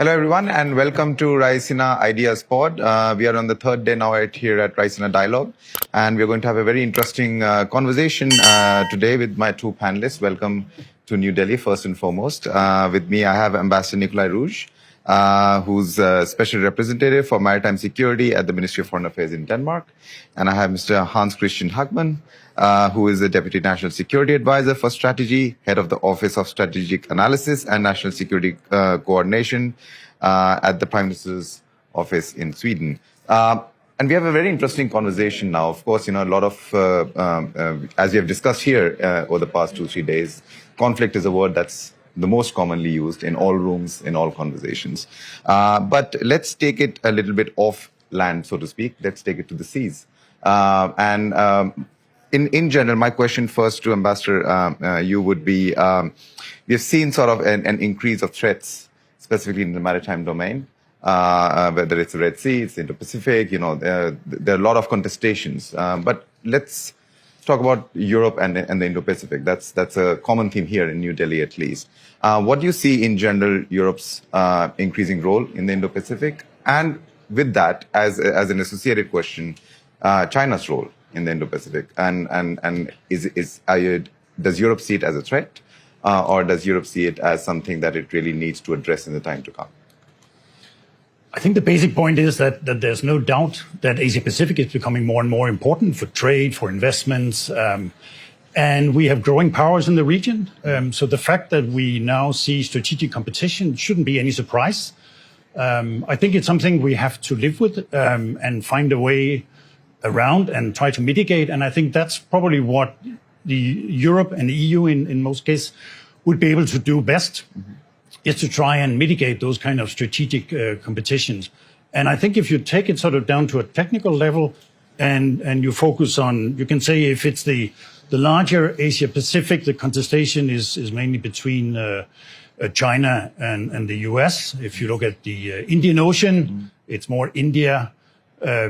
Hello, everyone, and welcome to Raisina Ideas Pod. We are on the third day now here at Raisina Dialogue, and we're going to have a very interesting conversation today with my two panelists. Welcome to New Delhi, first and foremost. With me, I have Ambassador Nicolai Ruge, who's a special representative for maritime security at the Ministry of Foreign Affairs in Denmark. And I have Mr. Hans Christian Hagman, who is the Deputy National Security Advisor for Strategy, Head of the Office of Strategic Analysis and National Security Coordination at the Prime Minister's Office in Sweden. And we have a very interesting conversation now. Of course, a lot of, as we have discussed here over the past 2-3 days, conflict is a word that's the most commonly used in all rooms, in all conversations. But let's take it a little bit off land, so to speak. Let's take it to the seas. In general, my question first to Ambassador, you would be, we have seen sort of an increase of threats, specifically in the maritime domain, whether it's the Red Sea, it's the Indo-Pacific, there are a lot of contestations. But let's talk about Europe and the Indo-Pacific. That's a common theme here in New Delhi, at least. What do you see in general Europe's increasing role in the Indo-Pacific? And with that, as an associated question, China's role in the Indo-Pacific, and does Europe see it as a threat, or does Europe see it as something that it really needs to address in the time to come? I think the basic point is that there's no doubt that Asia-Pacific is becoming more and more important for trade, for investments, and we have growing powers in the region. So the fact that we now see strategic competition shouldn't be any surprise. I think it's something we have to live with and find a way around and try to mitigate. And I think that's probably what the Europe and the EU in most cases would be able to do best, is to try and mitigate those kind of strategic competitions. And I think if you take it sort of down to a technical level and you focus on, you can say if it's the larger Asia Pacific, the contestation is mainly between China and the US. If you look at the Indian Ocean, it's more India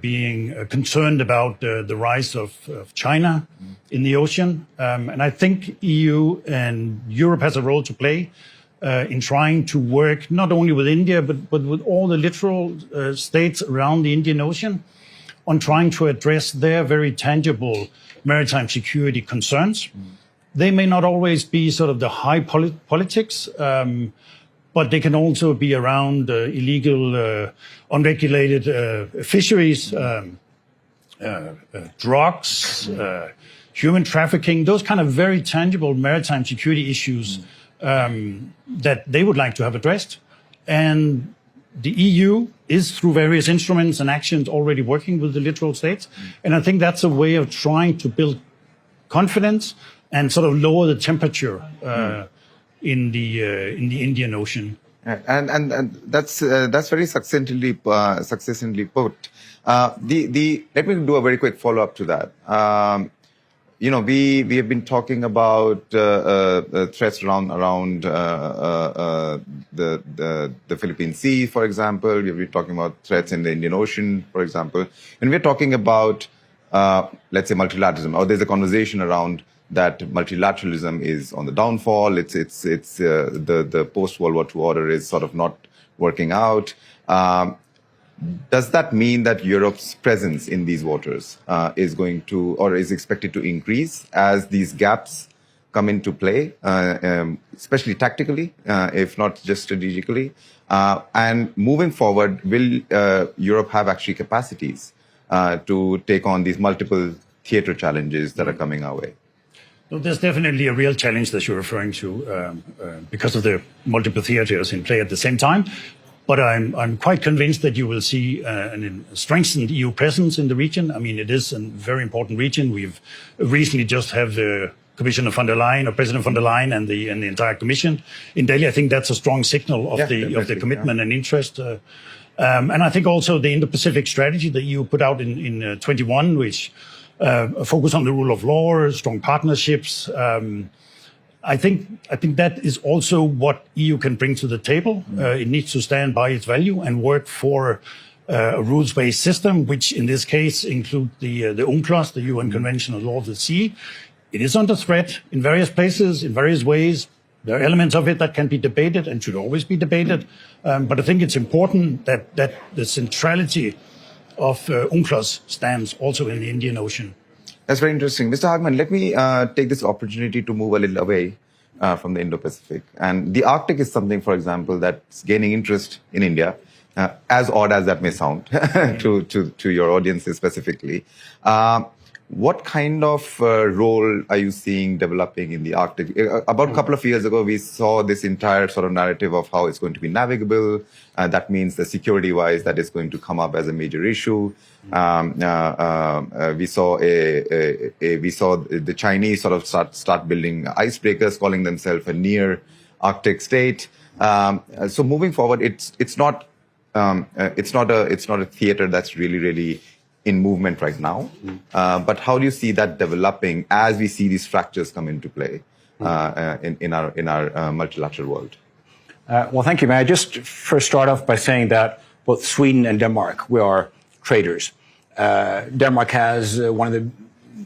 being concerned about the rise of China in the ocean. And I think EU and Europe has a role to play in trying to work not only with India, but with all the littoral states around the Indian Ocean on trying to address their very tangible maritime security concerns. They may not always be sort of the high politics, but they can also be around illegal, unregulated fisheries, drugs, human trafficking, those kind of very tangible maritime security issues that they would like to have addressed. And the EU is, through various instruments and actions, already working with the littoral states. And I think that's a way of trying to build confidence and sort of lower the temperature in the Indian Ocean. And that's very succinctly put. Let me do a very quick follow up to that. We have been talking about threats around the Philippine Sea, for example. We've been talking about threats in the Indian Ocean, for example. And we're talking about, let's say, multilateralism, or there's a conversation around that multilateralism is on the downfall. It's the post-World War II order is sort of not working out. Does that mean that Europe's presence in these waters is going to, or is expected to increase as these gaps come into play, especially tactically, if not just strategically? And moving forward, will Europe have actually capacities to take on these multiple theater challenges that are coming our way? So there's definitely a real challenge that you're referring to because of the multiple theaters in play at the same time. But I'm quite convinced that you will see a strengthened EU presence in the region. I mean, it is a very important region. We've recently just have the Commissioner von der Leyen, or President von der Leyen, and the entire Commission in Delhi. I think that's a strong signal of the commitment and interest. And I think also the Indo-Pacific strategy that EU put out in 21, which focus on the rule of law, strong partnerships. I think that is also what EU can bring to the table. It needs to stand by its value and work for a rules-based system, which in this case include the UNCLOS, the UN Convention on Law of the Sea. It is under threat in various places, in various ways. There are elements of it that can be debated and should always be debated, but I think it's important that the centrality of UNCLOS stands also in the Indian Ocean. That's very interesting. Mr. Hagman, let me take this opportunity to move a little away from the Indo-Pacific. And the Arctic is something, for example, that's gaining interest in India, as odd as that may sound to your audiences specifically. What kind of role are you seeing developing in the Arctic? About a couple of years ago, we saw this entire sort of narrative of how it's going to be navigable. That means that security-wise, that is going to come up as a major issue. We saw the Chinese sort of start building icebreakers, calling themselves a near Arctic state. So moving forward, it's not a theater that's really in movement right now. But how do you see that developing as we see these fractures come into play in our multilateral world? Well, thank you. May I just first start off by saying that both Sweden and Denmark, we are traders. Denmark has one of the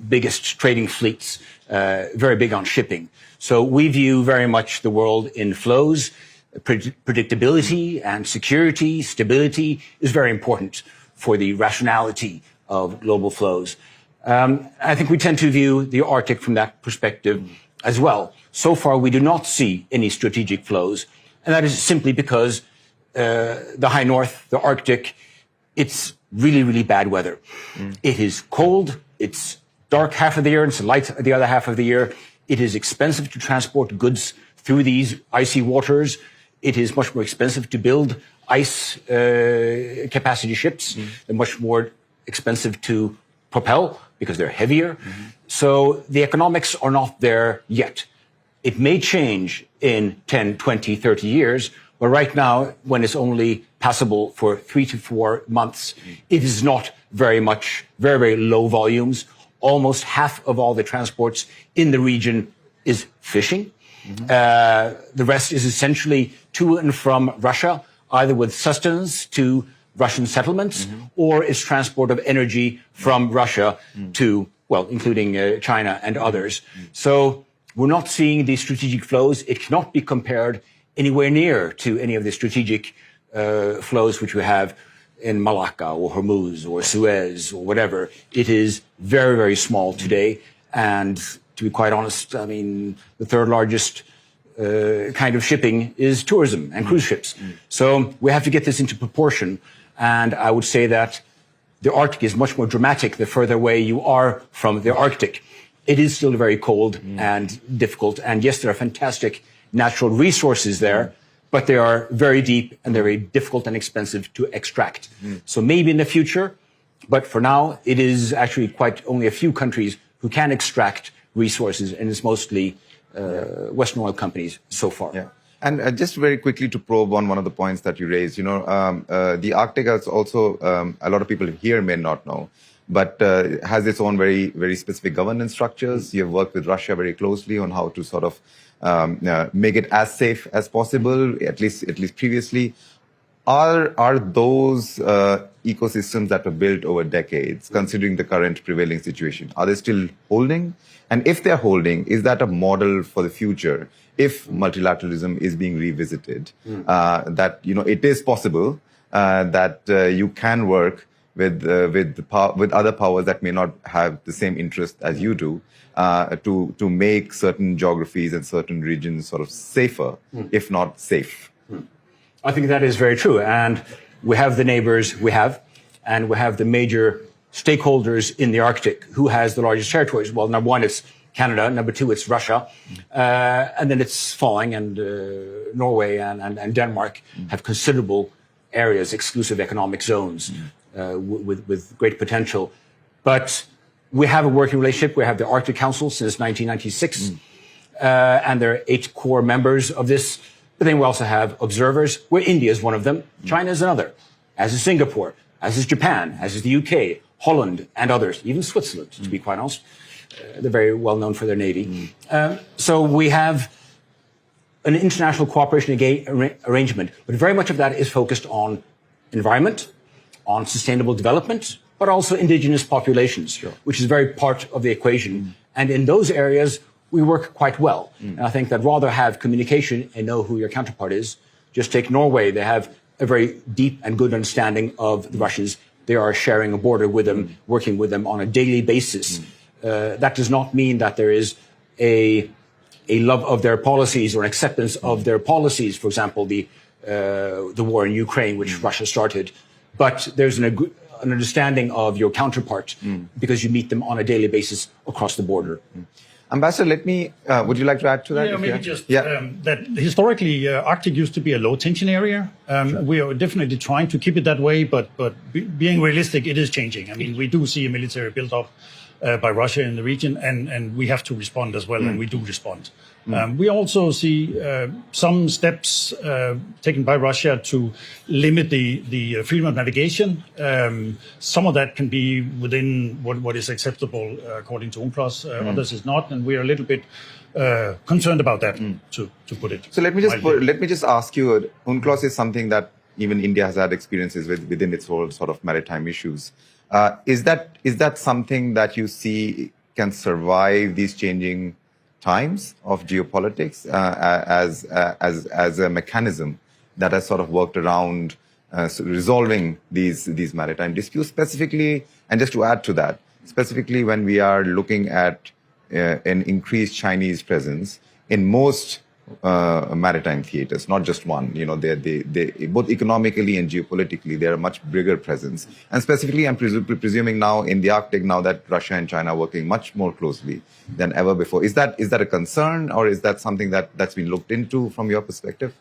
biggest trading fleets, very big on shipping. So we view very much the world in flows. Predictability and security, stability is very important for the rationality of global flows. I think we tend to view the Arctic from that perspective as well. So far, we do not see any strategic flows, and that is simply because the high north, the Arctic, it's really bad weather. It is cold, it's dark half of the year, and it's light the other half of the year. It is expensive to transport goods through these icy waters. It is much more expensive to build ice capacity ships. They're much more expensive to propel because they're heavier. So the economics are not there yet. It may change in 10, 20, 30 years, but right now, when it's only passable for 3 to 4 months, it is not very much, very low volumes. Almost half of all the transports in the region is fishing. The rest is essentially to and from Russia, either with sustenance to Russian settlements, or is transport of energy from Russia to, well, including China and others. So we're not seeing these strategic flows. It cannot be compared anywhere near to any of the strategic flows which we have in Malacca or Hormuz or Suez or whatever. It is very small today. And to be quite honest, I mean, the third largest kind of shipping is tourism and cruise ships. So we have to get this into proportion. And I would say that the Arctic is much more dramatic the further away you are from the Arctic. It is still very cold and difficult. And yes, there are fantastic natural resources there, but they are very deep and they're very difficult and expensive to extract. So maybe in the future, but for now, it is actually quite only a few countries who can extract resources, and it's mostly Western oil companies so far. Yeah. And just very quickly to probe on one of the points that you raised, you know, the Arctic has also, a lot of people here may not know, but has its own very specific governance structures. You have worked with Russia very closely on how to sort of make it as safe as possible, at least previously. Are those ecosystems that were built over decades, considering the current prevailing situation, are they still holding? And if they're holding, is that a model for the future? If multilateralism is being revisited, that, you know, it is possible that you can work with other powers that may not have the same interest as you do, to make certain geographies and certain regions sort of safer, if not safe. I think that is very true. And we have the neighbors we have, and we have the major stakeholders in the Arctic. Who has the largest territories? Well, number one, it's Canada. Number two, it's Russia. And then it's falling, and Norway and Denmark have considerable areas, exclusive economic zones, with great potential. But we have a working relationship. We have the Arctic Council since 1996, and there are 8 core members of this. But then we also have observers, where India is one of them, China is another, as is Singapore, as is Japan, as is the UK, Holland, and others, even Switzerland, to be quite honest. They're very well known for their navy. So we have an international cooperation arrangement, but very much of that is focused on environment, on sustainable development, but also indigenous populations, which is very part of the equation. And in those areas, we work quite well. And I think that rather have communication and know who your counterpart is. Just take Norway. They have a very deep and good understanding of the Russians. They are sharing a border with them, working with them on a daily basis. That does not mean that there is a love of their policies or an acceptance of their policies. For example, the war in Ukraine, which Russia started. But there's an understanding of your counterpart because you meet them on a daily basis across the border. Ambassador, would you like to add to that? Yeah, maybe just that historically Arctic used to be a low tension area. We are definitely trying to keep it that way, but being realistic, it is changing. I mean, we do see a military build up by Russia in the region, and we have to respond as well, and we do respond. We also see some steps taken by Russia to limit the freedom of navigation. Some of that can be within what is acceptable according to UNCLOS. Others is not, and we are a little bit concerned about that, to put it. So let me just ask you. UNCLOS is something that even India has had experiences with within its whole sort of maritime issues. Is that something that you see can survive these changing times of geopolitics as a mechanism that has sort of worked around resolving these maritime disputes specifically? And just to add to that, specifically when we are looking at an increased Chinese presence in most maritime theaters, not just one. You know, they both economically and geopolitically, they're a much bigger presence. And specifically, I'm presuming now in the Arctic, now that Russia and China are working much more closely than ever before. Is that a concern, or is that something that's been looked into from your perspective?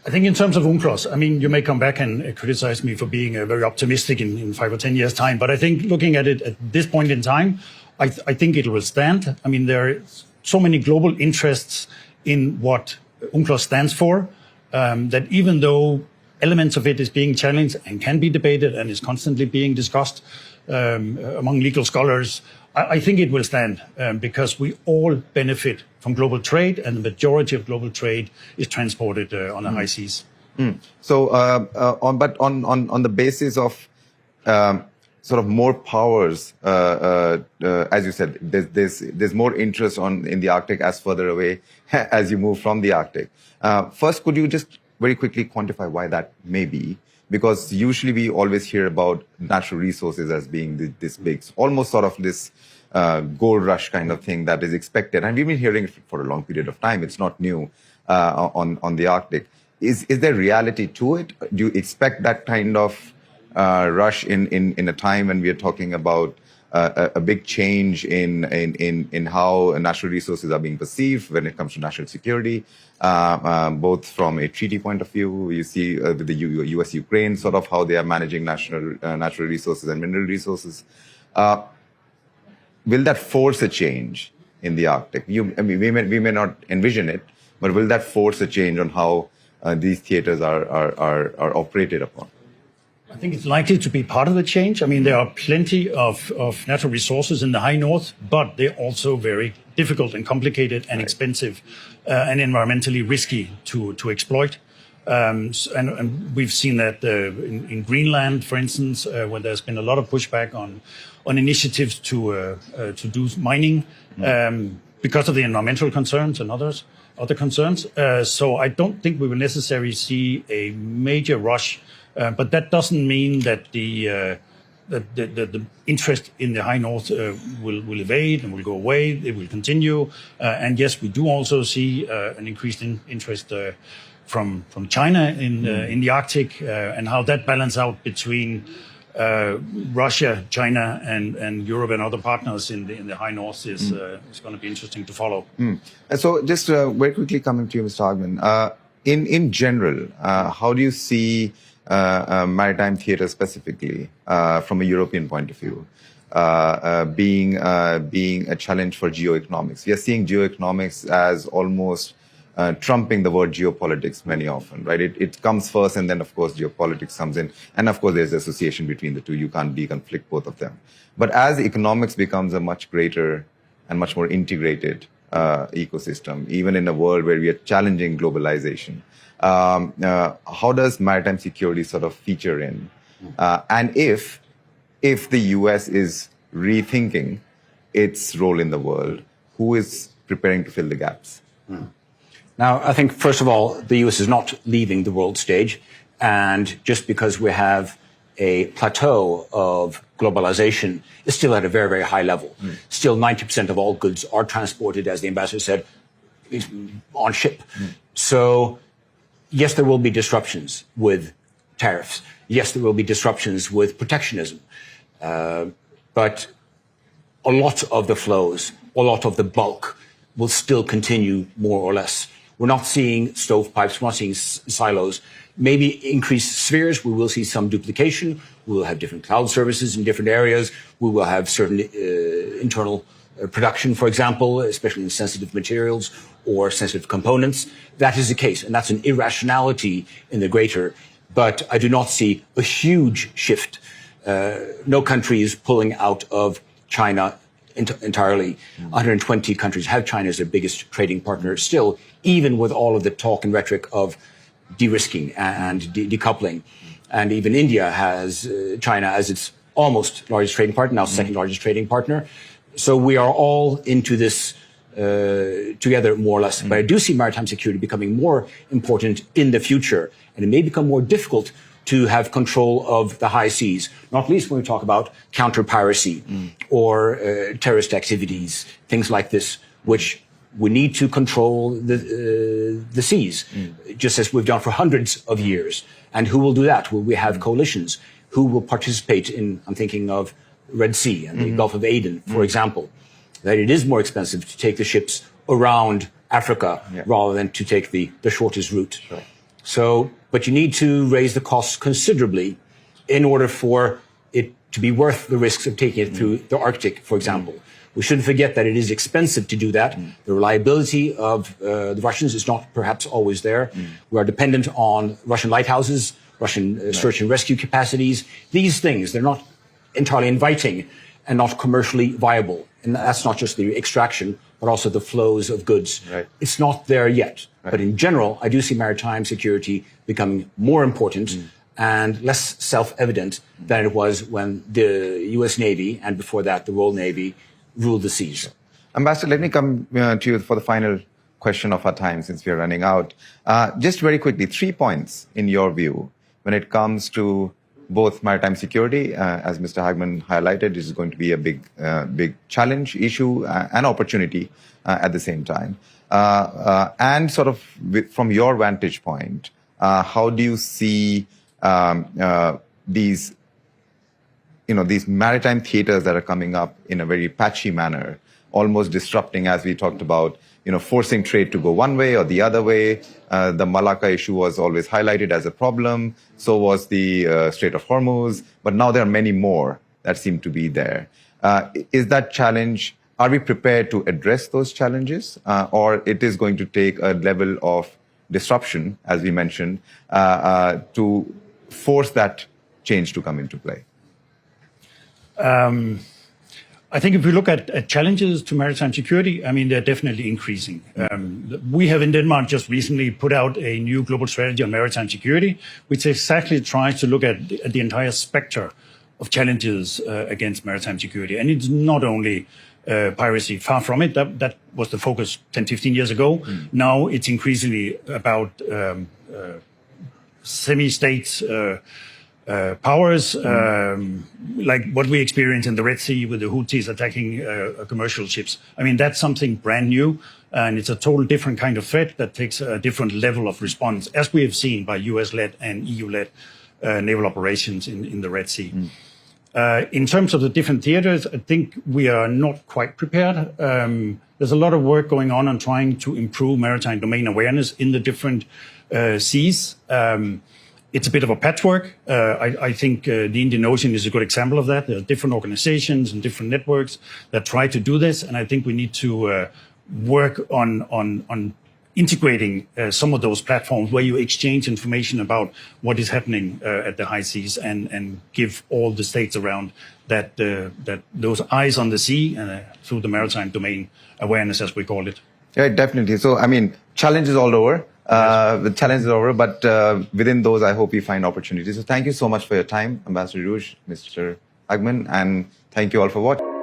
I think in terms of UNCLOS, I mean, you may come back and criticize me for being very optimistic in 5 or 10 years' time, but I think looking at it at this point in time, I think it will stand. I mean, there are so many global interests in what UNCLOS stands for, that even though elements of it is being challenged and can be debated and is constantly being discussed among legal scholars, I think it will stand because we all benefit from global trade, and the majority of global trade is transported on the high seas. So, on the basis of sort of more powers, as you said, there's more interest in the Arctic as further away as you move from the Arctic. First, could you just very quickly quantify why that may be? Because usually we always hear about natural resources as being this big, almost sort of this gold rush kind of thing that is expected, and we've been hearing it for a long period of time. It's not new on the Arctic. Is there reality to it? Do you expect that kind of rush in a time when we are talking about a big change in how natural resources are being perceived when it comes to national security, both from a treaty point of view? You see with the U.S.-Ukraine sort of how they are managing natural resources and mineral resources. Will that force a change in the Arctic? I mean, we may not envision it, but will that force a change on how these theaters are operated upon? I think it's likely to be part of the change. I mean, there are plenty of natural resources in the high north, but they're also very difficult and complicated and expensive and environmentally risky to exploit. And we've seen that in Greenland, for instance, where there's been a lot of pushback on initiatives to do mining because of the environmental concerns and other concerns. So I don't think we will necessarily see a major rush. But that doesn't mean that the interest in the high north will evade and will go away. It will continue. And yes, we do also see an increased interest from China in the Arctic, and how that balance out between Russia, China, and Europe and other partners in the high north is going to be interesting to follow. And so, just very quickly coming to you, Mr. Hagman, in general, how do you see maritime theater specifically, from a European point of view, being a challenge for geoeconomics? We are seeing geoeconomics as almost trumping the word geopolitics many often, right? It comes first, and then of course geopolitics comes in, and of course there's association between the two. You can't deconflict both of them. But as economics becomes a much greater and much more integrated ecosystem, even in a world where we are challenging globalization, how does maritime security sort of feature in? And if the US is rethinking its role in the world, who is preparing to fill the gaps? Now, I think, first of all, the US is not leaving the world stage. And just because we have a plateau of globalization, it's still at a very, very high level. Still, 90% of all goods are transported, as the ambassador said, on ship. So, yes, there will be disruptions with tariffs. Yes, there will be disruptions with protectionism. But a lot of the flows, a lot of the bulk will still continue more or less. We're not seeing stovepipes, we're not seeing silos. Maybe increased spheres, we will see some duplication. We will have different cloud services in different areas. We will have certain internal production, for example, especially in sensitive materials or sensitive components. That is the case, and that's an irrationality in the greater. But I do not see a huge shift. No country is pulling out of China entirely. 120 countries have China as their biggest trading partner still, even with all of the talk and rhetoric of de-risking and decoupling. And even India has China as its almost largest trading partner, now second largest trading partner. So we are all into this together, more or less. But I do see maritime security becoming more important in the future. And it may become more difficult to have control of the high seas, not least when we talk about counter-piracy or terrorist activities, things like this, which we need to control the seas, just as we've done for hundreds of years. And who will do that? Will we have coalitions? Who will participate in, I'm thinking of Red Sea and the Gulf of Aden, for example, that it is more expensive to take the ships around Africa rather than to take the shortest route. Sure. So, but you need to raise the costs considerably in order for it to be worth the risks of taking it through the Arctic, for example. We shouldn't forget that it is expensive to do that. The reliability of the Russians is not perhaps always there. We are dependent on Russian lighthouses, Russian search and rescue capacities. These things, they're not entirely inviting and not commercially viable. And that's not just the extraction, but also the flows of goods. Right. It's not there yet. Right. But in general, I do see maritime security becoming more important and less self-evident than it was when the US Navy, and before that, the Royal Navy, ruled the seas. Ambassador, let me come to you for the final question of our time, since we are running out. Just very quickly, 3 points in your view when it comes to both maritime security, as Mr. Hagman highlighted, this is going to be a big challenge, issue, and opportunity at the same time. And sort of from your vantage point, how do you see these maritime theaters that are coming up in a very patchy manner, almost disrupting, as we talked about, forcing trade to go one way or the other way. The Malacca issue was always highlighted as a problem. So was the Strait of Hormuz. But now there are many more that seem to be there. Is that challenge, are we prepared to address those challenges? Or it is going to take a level of disruption, as we mentioned, to force that change to come into play? I think if we look at challenges to maritime security, I mean, they're definitely increasing. We have in Denmark just recently put out a new global strategy on maritime security, which exactly tries to look at the entire spectrum of challenges against maritime security. And it's not only piracy, far from it. That was the focus 10, 15 years ago. Now it's increasingly about semi-states powers, like what we experience in the Red Sea with the Houthis attacking commercial ships. I mean, that's something brand new, and it's a total different kind of threat that takes a different level of response, as we have seen by US-led and EU-led naval operations in the Red Sea. In terms of the different theaters, I think we are not quite prepared. There's a lot of work going on trying to improve maritime domain awareness in the different seas. It's a bit of a patchwork. I think the Indian Ocean is a good example of that. There are different organizations and different networks that try to do this, and I think we need to work on integrating some of those platforms where you exchange information about what is happening at the high seas and give all the states around that those eyes on the sea through the maritime domain awareness, as we call it. Yeah, definitely. So, I mean, challenges all over. The challenge is over, but within those, I hope we find opportunities. So thank you so much for your time, Ambassador Ruge, Mr. Hagman, and thank you all for watching.